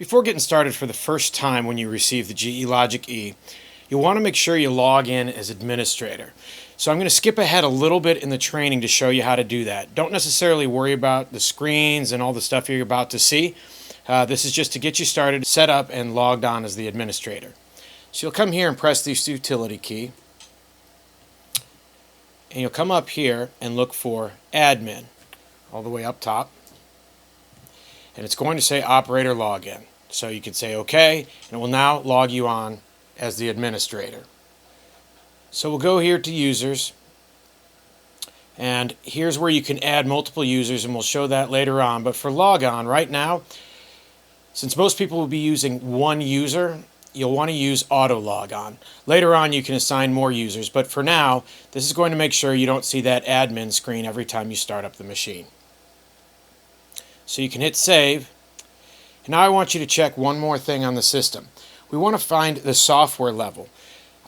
Before getting started for the first time when you receive the GE Logiq E, you'll want to make sure you log in as administrator. So I'm going to skip ahead a little bit in the training to show you how to do that. Don't necessarily worry about the screens and all the stuff you're about to see. This is just to get you started, set up, and logged on as the administrator. So you'll come here and press this utility key. And you'll come up here and look for admin all the way up top. And it's going to say operator login. So you can say OK, and it will now log you on as the administrator. So we'll go here to users, and here's where you can add multiple users, and we'll show that later on. But for logon right now, since most people will be using one user, you'll want to use auto logon. Later on you can assign more users, but for now this is going to make sure you don't see that admin screen every time you start up the machine. So you can hit save. And now I want you to check one more thing on the system. We want to find the software level.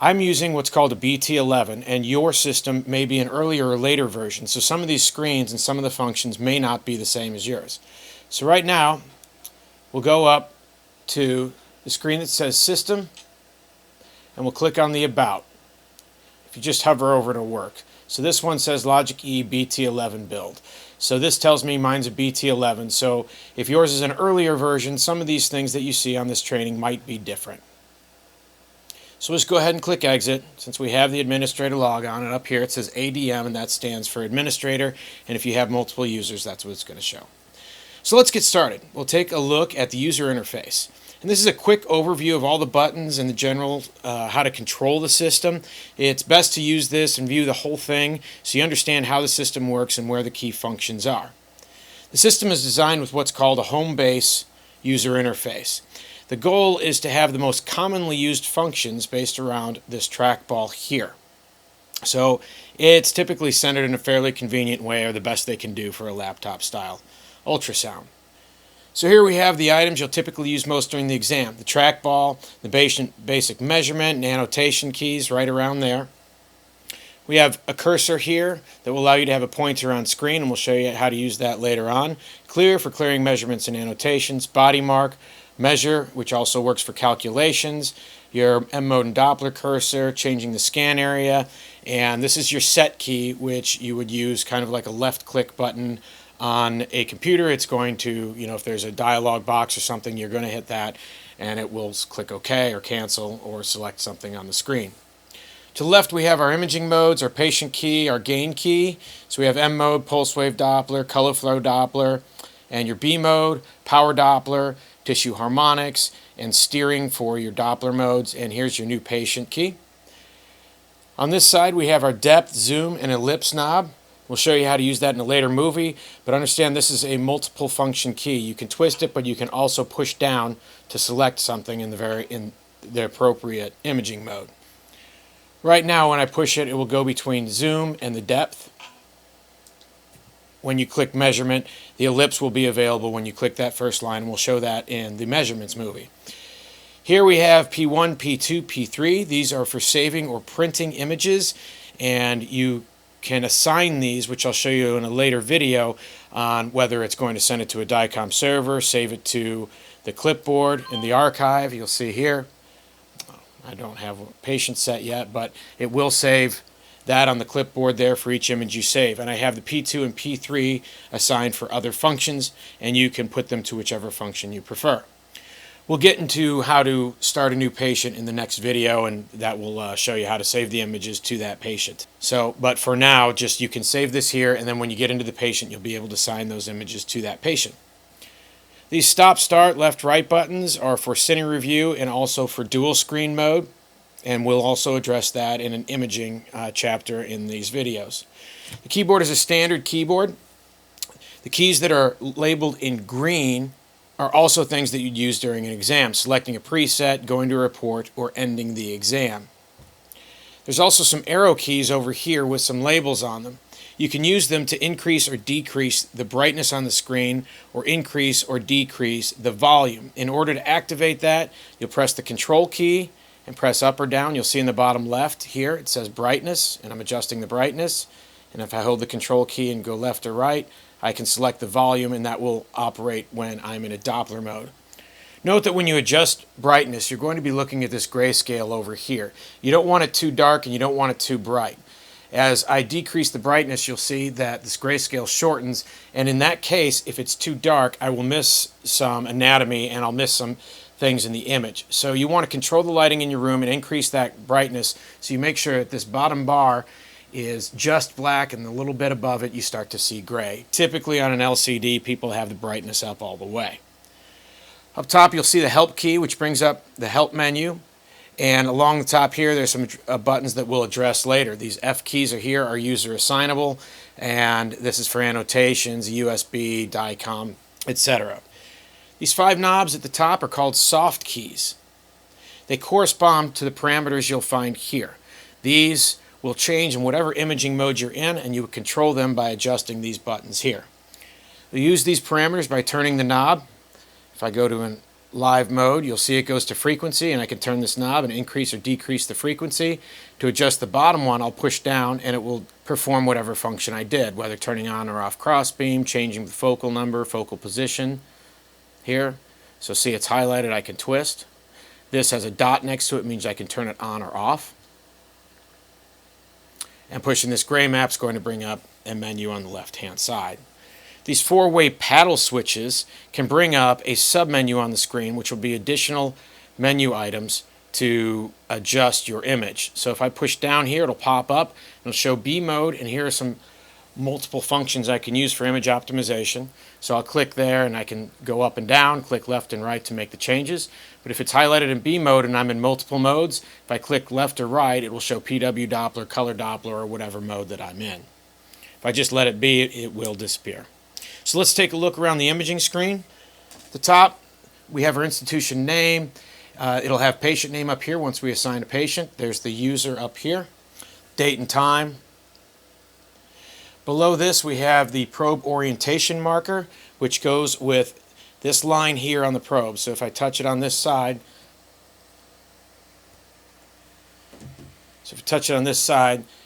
I'm using what's called a BT11, and your system may be an earlier or later version, so some of these screens and some of the functions may not be the same as yours. So right now we'll go up to the screen that says System, and we'll click on the About. If you just hover over, it'll work. So this one says Logiq E BT11 build. So this tells me mine's a BT11. So if yours is an earlier version, some of these things that you see on this training might be different. So let's go ahead and click Exit, since we have the administrator logon, and up here it says ADM, and that stands for administrator, and if you have multiple users, that's what it's going to show. So let's get started. We'll take a look at the user interface. And this is a quick overview of all the buttons and the general how to control the system. It's best to use this and view the whole thing so you understand how the system works and where the key functions are. The system is designed with what's called a home base user interface. The goal is to have the most commonly used functions based around this trackball here. So it's typically centered in a fairly convenient way, or the best they can do for a laptop style ultrasound. So here we have the items you'll typically use most during the exam. The trackball, the basic measurement and annotation keys right around there. We have a cursor here that will allow you to have a pointer on screen, and we'll show you how to use that later on. Clear for clearing measurements and annotations. Body mark, measure, which also works for calculations. Your M mode and Doppler cursor, changing the scan area. And this is your set key, which you would use kind of like a left click button on a computer. It's going to, if there's a dialog box or something, you're going to hit that and it will click OK or cancel or select something on the screen. To the left we have our imaging modes, our patient key, our gain key. So we have M mode, pulse wave Doppler, color flow Doppler, and your B mode, power Doppler, tissue harmonics, and steering for your Doppler modes. And here's your new patient key. On this side we have our depth, zoom, and ellipse knob. We'll show you how to use that in a later movie, but understand this is a multiple function key. You can twist it, but you can also push down to select something in the appropriate imaging mode. Right now when I push it, it will go between zoom and the depth. When you click measurement, the ellipse will be available when you click that first line, and we'll show that in the measurements movie. Here we have P1, P2, P3. These are for saving or printing images, and you can assign these, which I'll show you in a later video, on whether it's going to send it to a DICOM server, save it to the clipboard in the archive. You'll see here, I don't have a patient set yet, but it will save that on the clipboard there for each image you save. And I have the P2 and P3 assigned for other functions, and you can put them to whichever function you prefer. We'll get into how to start a new patient in the next video, and that will show you how to save the images to that patient. But for now, just you can save this here, and then when you get into the patient, you'll be able to assign those images to that patient. These stop, start, left, right buttons are for cine review and also for dual screen mode, and we'll also address that in an imaging chapter in these videos. The keyboard is a standard keyboard. The keys that are labeled in green are also things that you'd use during an exam, selecting a preset, going to a report, or ending the exam. There's also some arrow keys over here with some labels on them. You can use them to increase or decrease the brightness on the screen, or increase or decrease the volume. In order to activate that, you'll press the control key and press up or down. You'll see in the bottom left here it says brightness, and I'm adjusting the brightness. And if I hold the control key and go left or right, I can select the volume, and that will operate when I'm in a Doppler mode. Note that when you adjust brightness, you're going to be looking at this grayscale over here. You don't want it too dark and you don't want it too bright. As I decrease the brightness, you'll see that this grayscale shortens, and in that case, if it's too dark, I will miss some anatomy and I'll miss some things in the image. So you want to control the lighting in your room and increase that brightness so you make sure that this bottom bar is just black and a little bit above it you start to see gray. Typically on an LCD, people have the brightness up all the way. Up top, you'll see the help key, which brings up the help menu. And along the top here, there's some buttons that we'll address later. These F keys are here, are user assignable, and this is for annotations, USB, DICOM, etc. These 5 knobs at the top are called soft keys. They correspond to the parameters you'll find here. These will change in whatever imaging mode you're in, and you will control them by adjusting these buttons here. We'll use these parameters by turning the knob. If I go to an live mode, you'll see it goes to frequency, and I can turn this knob and increase or decrease the frequency. To adjust the bottom one, I'll push down and it will perform whatever function I did, whether turning on or off crossbeam, changing the focal number, focal position here. So see, it's highlighted, I can twist. This has a dot next to it, means I can turn it on or off. And pushing this gray map is going to bring up a menu on the left hand side. These 4-way paddle switches can bring up a submenu on the screen, which will be additional menu items to adjust your image. So if I push down here, it'll pop up, it'll show B mode, and here are some multiple functions I can use for image optimization. So I'll click there and I can go up and down, click left and right to make the changes. But if it's highlighted in B mode and I'm in multiple modes, if I click left or right, it will show PW Doppler, color Doppler, or whatever mode that I'm in. If I just let it be, it will disappear. So let's take a look around the imaging screen. At the top, we have our institution name. It'll have patient name up here once we assign a patient. There's the user up here, date and time. Below this, we have the probe orientation marker, which goes with this line here on the probe. So if I touch it on this side,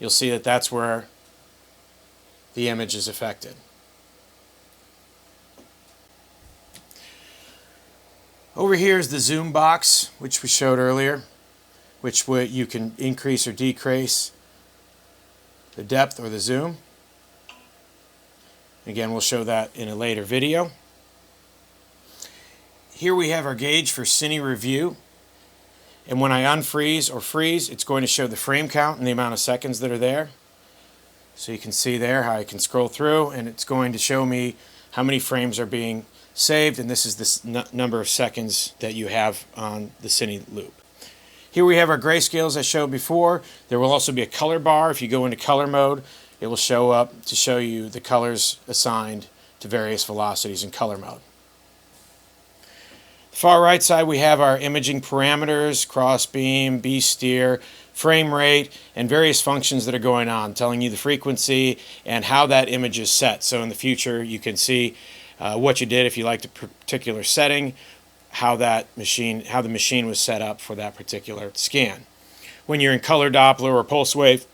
you'll see that that's where the image is affected. Over here is the zoom box, which we showed earlier, which you can increase or decrease the depth or the zoom. Again, we'll show that in a later video. Here we have our gauge for cine review. And when I unfreeze or freeze, it's going to show the frame count and the amount of seconds that are there. So you can see there how I can scroll through, and it's going to show me how many frames are being saved, and this is the number of seconds that you have on the cine loop. Here we have our grayscales I showed before. There will also be a color bar. If you go into color mode, it will show up to show you the colors assigned to various velocities in color mode. The far right side, we have our imaging parameters, crossbeam, B-steer, frame rate, and various functions that are going on, telling you the frequency and how that image is set. So in the future, you can see what you did if you liked a particular setting, how the machine was set up for that particular scan. When you're in color Doppler or pulse wave,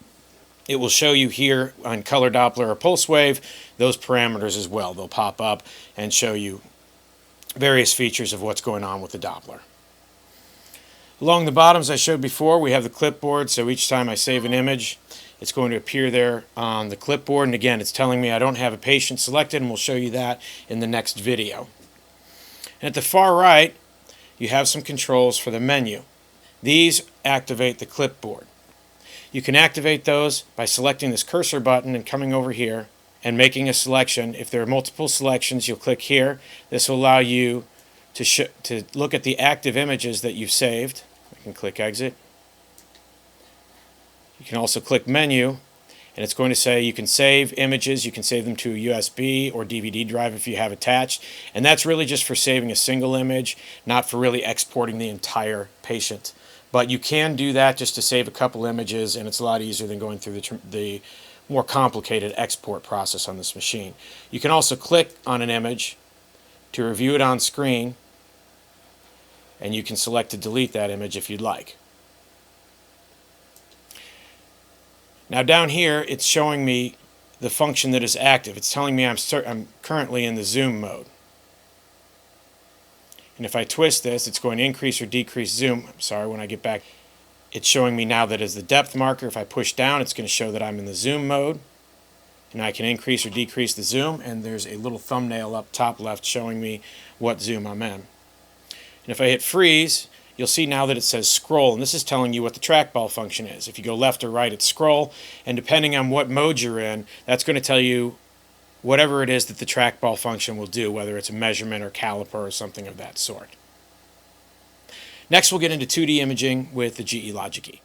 it will show you here on color Doppler or pulse wave those parameters as well. They'll pop up and show you various features of what's going on with the Doppler. Along the bottom, as I showed before, we have the clipboard, so each time I save an image, it's going to appear there on the clipboard, and again, it's telling me I don't have a patient selected, and we'll show you that in the next video. And at the far right, you have some controls for the menu. These activate the clipboard. You can activate those by selecting this cursor button and coming over here and making a selection. If there are multiple selections, you'll click here. This will allow you to look at the active images that you've saved. I can click exit. You can also click menu, and it's going to say you can save images. You can save them to a USB or DVD drive if you have attached, and that's really just for saving a single image, not for really exporting the entire patient. But you can do that just to save a couple images, and it's a lot easier than going through the more complicated export process on this machine. You can also click on an image to review it on screen, and you can select to delete that image if you'd like. Now down here, it's showing me the function that is active. It's telling me I'm currently in the zoom mode. And if I twist this, it's going to increase or decrease zoom. I'm sorry, when I get back, it's showing me now that as the depth marker. If I push down, it's going to show that I'm in the zoom mode. And I can increase or decrease the zoom, and there's a little thumbnail up top left showing me what zoom I'm in. And if I hit freeze, you'll see now that it says scroll, and this is telling you what the trackball function is. If you go left or right, it's scroll, and depending on what mode you're in, that's going to tell you whatever it is that the trackball function will do, whether it's a measurement or caliper or something of that sort. Next, we'll get into 2D imaging with the GE Logiq.